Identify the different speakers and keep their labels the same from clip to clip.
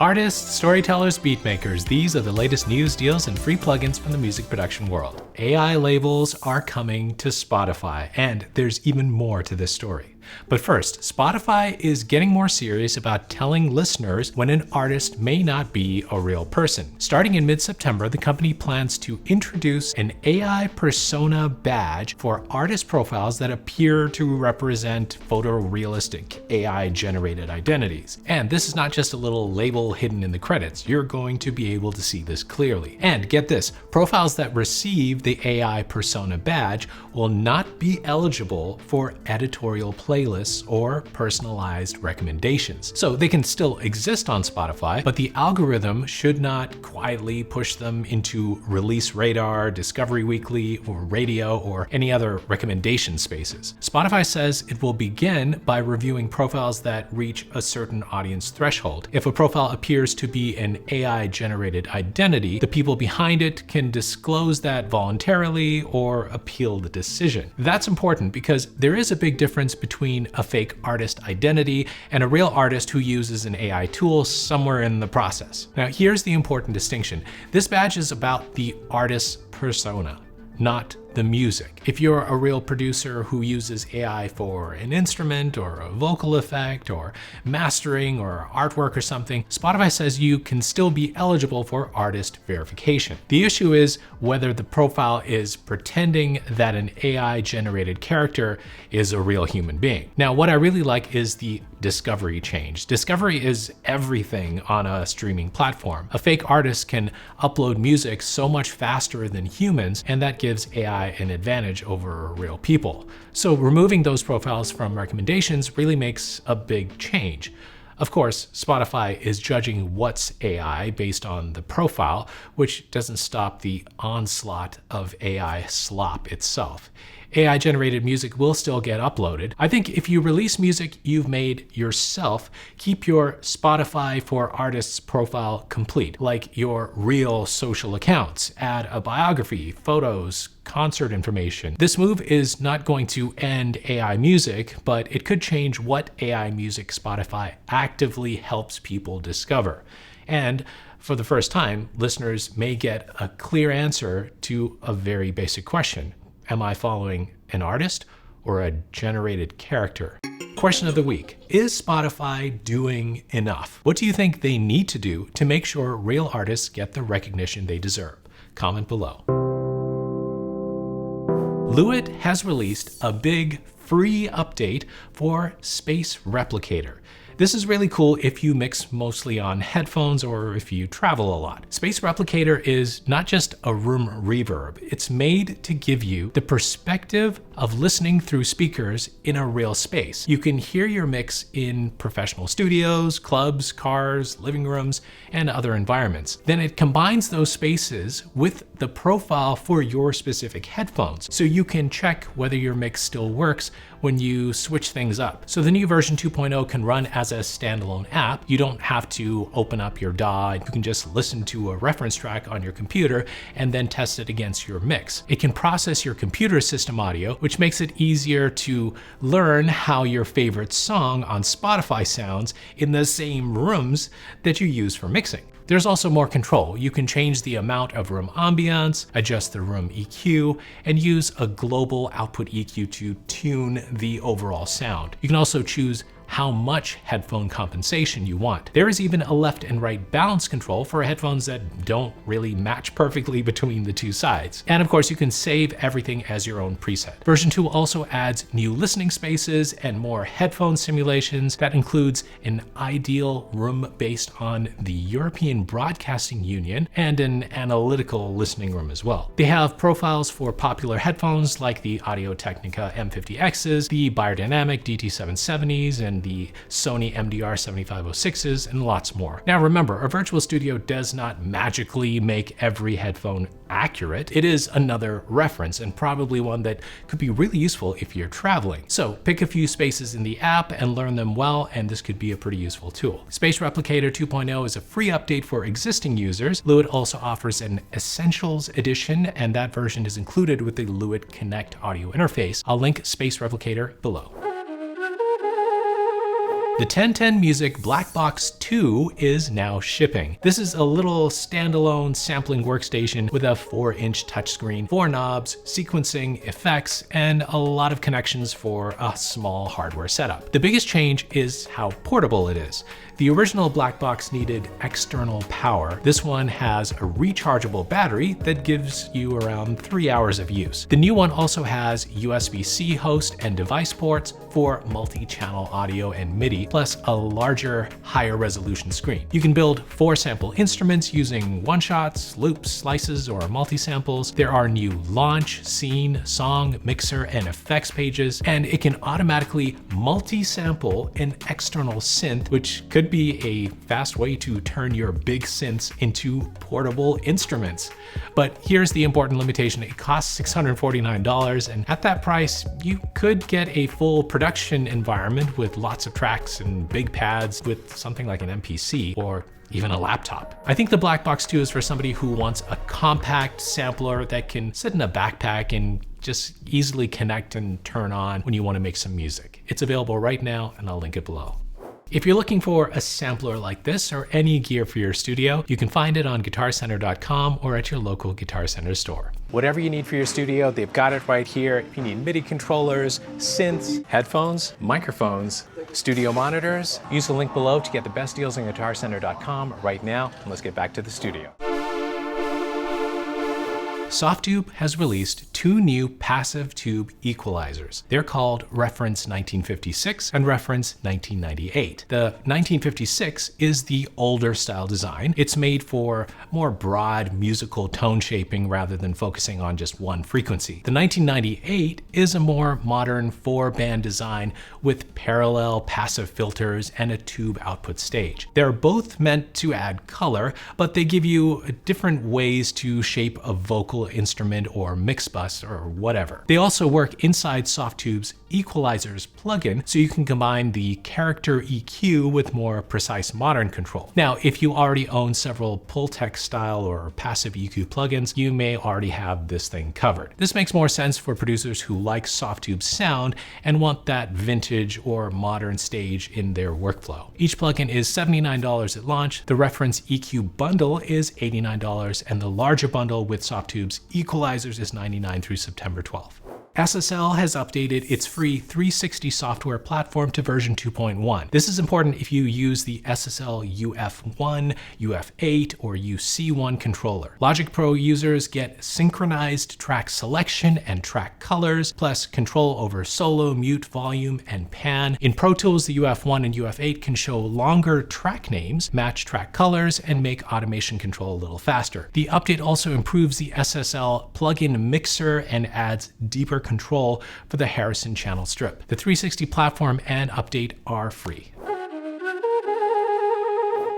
Speaker 1: Artists, storytellers, beatmakers, these are the latest news, deals, and free plugins from the music production world. AI labels are coming to Spotify, and there's even more to this story. But first, Spotify is getting more serious about telling listeners when an artist may not be a real person. Starting in mid-September, the company plans to introduce an AI persona badge for artist profiles that appear to represent photorealistic AI-generated identities. And this is not just a little label hidden in the credits. You're going to be able to see this clearly. And get this, profiles that receive the AI persona badge will not be eligible for editorial playlists or personalized recommendations. So they can still exist on Spotify, but the algorithm should not quietly push them into Release Radar, Discovery Weekly, or Radio, or any other recommendation spaces. Spotify says it will begin by reviewing profiles that reach a certain audience threshold. If a profile appears to be an AI-generated identity, the people behind it can disclose that voluntarily or appeal the decision. That's important because there is a big difference between a fake artist identity and a real artist who uses an AI tool somewhere in the process. Now, here's the important distinction. This badge is about the artist's persona, not the music. If you're a real producer who uses AI for an instrument or a vocal effect or mastering or artwork or something, Spotify says you can still be eligible for artist verification. The issue is whether the profile is pretending that an AI-generated character is a real human being. Now, what I really like is the discovery change. Discovery is everything on a streaming platform. A fake artist can upload music so much faster than humans, and that gives AI an advantage over real people. So removing those profiles from recommendations really makes a big change. Of course, Spotify is judging what's AI based on the profile, which doesn't stop the onslaught of AI slop itself. AI-generated music will still get uploaded. I think if you release music you've made yourself, keep your Spotify for Artists profile complete, like your real social accounts. Add a biography, photos, concert information. This move is not going to end AI music, but it could change what AI music Spotify actively helps people discover. And for the first time, listeners may get a clear answer to a very basic question. Am I following an artist or a generated character? Question of the week. Is Spotify doing enough? What do you think they need to do to make sure real artists get the recognition they deserve? Comment below. LEWITT has released a big free update for Space Replicator. This is really cool if you mix mostly on headphones or if you travel a lot. Space Replicator is not just a room reverb. It's made to give you the perspective of listening through speakers in a real space. You can hear your mix in professional studios, clubs, cars, living rooms, and other environments. Then it combines those spaces with the profile for your specific headphones, so you can check whether your mix still works when you switch things up. So the new version 2.0 can run as a standalone app. You don't have to open up your DAW. You can just listen to a reference track on your computer and then test it against your mix. It can process your computer system audio, which makes it easier to learn how your favorite song on Spotify sounds in the same rooms that you use for mixing. There's also more control. You can change the amount of room ambiance, adjust the room EQ, and use a global output EQ to tune the overall sound. You can also choose how much headphone compensation you want. There is even a left and right balance control for headphones that don't really match perfectly between the two sides. And of course, you can save everything as your own preset. Version 2 also adds new listening spaces and more headphone simulations. That includes an ideal room based on the European Broadcasting Union and an analytical listening room as well. They have profiles for popular headphones like the Audio-Technica M50Xs, the Beyerdynamic DT770s, and the Sony MDR 7506s, and lots more. Now remember, a virtual studio does not magically make every headphone accurate. It is another reference, and probably one that could be really useful if you're traveling. So pick a few spaces in the app and learn them well, and this could be a pretty useful tool. Space Replicator 2.0 is a free update for existing users. LEWITT also offers an Essentials edition, and that version is included with the LEWITT Connect audio interface. I'll link Space Replicator below. The 1010 Music Blackbox 2 is now shipping. This is a little standalone sampling workstation with a 4-inch touchscreen, 4 knobs, sequencing, effects, and a lot of connections for a small hardware setup. The biggest change is how portable it is. The original Blackbox needed external power. This one has a rechargeable battery that gives you around 3 hours of use. The new one also has USB-C host and device ports for multi-channel audio and MIDI, plus a larger, higher resolution screen. You can build 4 sample instruments using one-shots, loops, slices, or multi-samples. There are new launch, scene, song, mixer, and effects pages, and it can automatically multi-sample an external synth, which could be a fast way to turn your big synths into portable instruments. But here's the important limitation. It costs $649, and at that price, you could get a full production environment with lots of tracks and big pads with something like an MPC or even a laptop. I think the Blackbox 2 is for somebody who wants a compact sampler that can sit in a backpack and just easily connect and turn on when you want to make some music. It's available right now, and I'll link it below. If you're looking for a sampler like this or any gear for your studio, you can find it on guitarcenter.com or at your local Guitar Center store. Whatever you need for your studio, they've got it right here. If you need MIDI controllers, synths, headphones, microphones, studio monitors, use the link below to get the best deals on guitarcenter.com right now. And let's get back to the studio. Softube has released 2 new passive tube equalizers. They're called Reference 1956 and Reference 1998. The 1956 is the older style design. It's made for more broad musical tone shaping rather than focusing on just one frequency. The 1998 is a more modern 4-band design with parallel passive filters and a tube output stage. They're both meant to add color, but they give you different ways to shape a vocal instrument or mix bus or whatever. They also work inside Softube's Equalizers plugin, so you can combine the character EQ with more precise modern control. Now, if you already own several Pultec style or passive EQ plugins, you may already have this thing covered. This makes more sense for producers who like Softube's sound and want that vintage or modern stage in their workflow. Each plugin is $79 at launch. The Reference EQ bundle is $89, and the larger bundle with Softube's Equalizers is $99 through September 12th. SSL has updated its free 360 software platform to version 2.1. This is important if you use the SSL UF1, UF8, or UC1 controller. Logic Pro users get synchronized track selection and track colors, plus control over solo, mute, volume, and pan. In Pro Tools, the UF1 and UF8 can show longer track names, match track colors, and make automation control a little faster. The update also improves the SSL plugin mixer and adds deeper control for the Harrison channel strip. The 360 platform and update are free.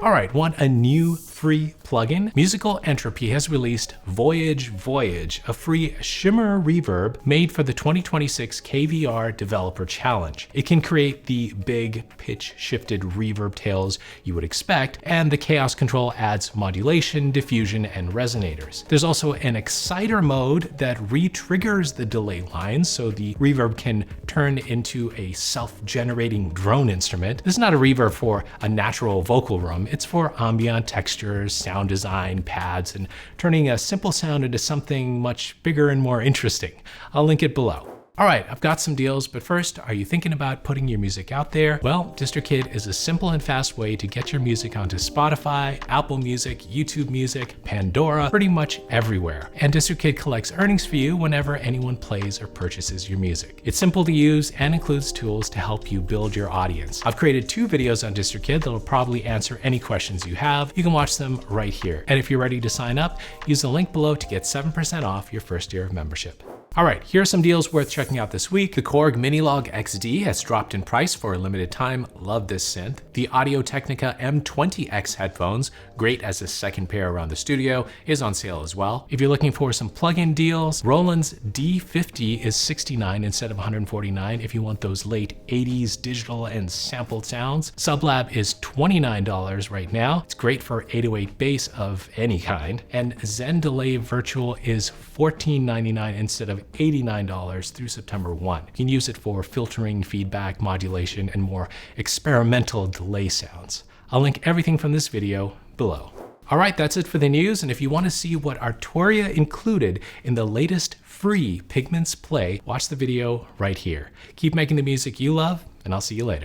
Speaker 1: All right, want a new free plugin? Musical Entropy has released Voyage Voyage, a free shimmer reverb made for the 2026 KVR Developer Challenge. It can create the big pitch-shifted reverb tails you would expect, and the chaos control adds modulation, diffusion, and resonators. There's also an exciter mode that re-triggers the delay lines so the reverb can turn into a self-generating drone instrument. This is not a reverb for a natural vocal room. It's for ambient textures, sound design, pads, and turning a simple sound into something much bigger and more interesting. I'll link it below. All right, I've got some deals, but first, are you thinking about putting your music out there? Well, DistroKid is a simple and fast way to get your music onto Spotify, Apple Music, YouTube Music, Pandora, pretty much everywhere. And DistroKid collects earnings for you whenever anyone plays or purchases your music. It's simple to use and includes tools to help you build your audience. I've created 2 videos on DistroKid that'll probably answer any questions you have. You can watch them right here. And if you're ready to sign up, use the link below to get 7% off your first year of membership. All right, here are some deals worth checking out this week. The Korg Minilog XD has dropped in price for a limited time. Love this synth. The Audio-Technica M20X headphones, great as a second pair around the studio, is on sale as well. If you're looking for some plug-in deals, Roland's D50 is $69 instead of $149 if you want those late 80s digital and sampled sounds. Sublab is $29 right now. It's great for 808 bass of any kind. And Zen Delay Virtual is $14.99 instead of of $89 through September 1. You can use it for filtering, feedback, modulation, and more experimental delay sounds. I'll link everything from this video below. All right, that's it for the news, and if you want to see what Arturia included in the latest free Pigments play, watch the video right here. Keep making the music you love, and I'll see you later.